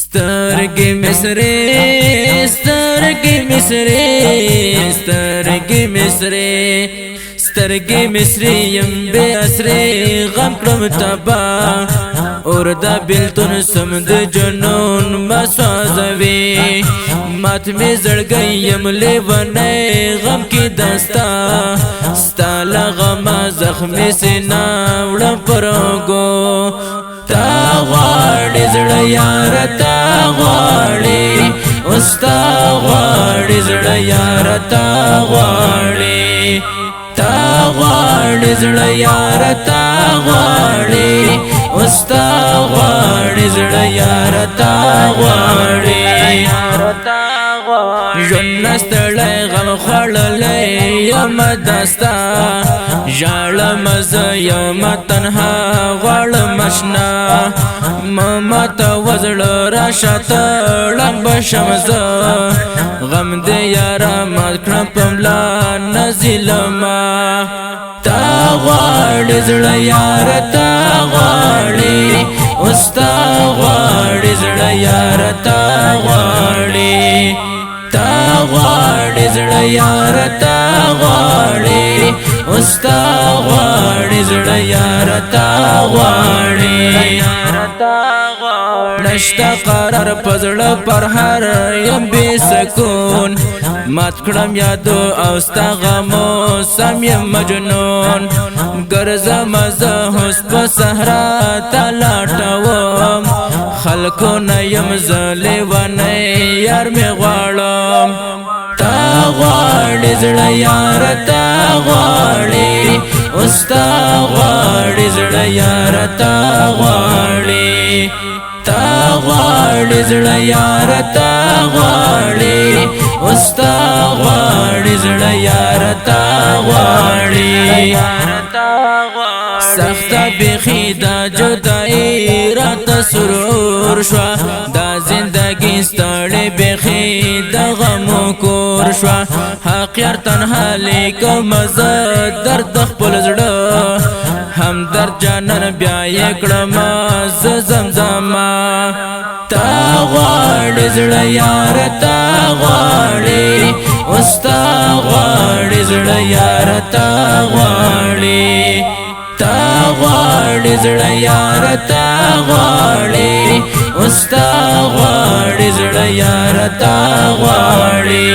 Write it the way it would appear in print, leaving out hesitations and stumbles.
سترګې مصرې سترګې مصرې سترګې مصرې سترګې مصرې يم بے اسرې غم کړم تبا اور دا بلتون سم د جنون مسوازوي مات می زړګي يم لیونه غم کې دستا ستاله غم زخم سینا وړم پرګو تا غواړې زړه یار تا غواړې اوستا غواړې زړه یار تا غواړې تا غواړې زړه یار تا غواړې اوستا غواړې زړه یار تا غواړې ژوند نستړی غم خوړلی یم دستا ژاړم زه یم تنها غواړم اشنا ماته وزړه راشه ته ړنګ به شم زه غم دې یاره مات کړم په ملا نزلما تا غواړې زړه یاره تا غواړې اوستا غواړې زړه یاره تا غواړې تا غواړې زړه یاره تا غواړې اوستا غواړې زړه یاره تا غواړې نشتا قرار پزړه پر هر یم بے سکون مات کړم یادو او ستا غمو سم یم مجنون ګرځم زه اوس په صحرا ته لاټوم خلکو نه یم زه لیونی یار مې غواړم تا غواړې زړه یار تا غواړې اوستا غواړې زړه یار تا غواړې تا غواړې زړه یار تا غواړې اوستا غواړې زړه یار تا غواړې سخته بیخي دا جدایي راته سرور شوه دا زندګي ستړې بیخي د غمو کور شوه حق یار تنها لیکم زه درد خپل زړه همدرد جانان بیا یې کړم زه زمزمه تا غواړې زړه یار تا غواړې اوستا غواړې زړه یار تا غواړې تا غواړې زړه یار تا غواړې اوستا غواړې زړه یار تا غواړې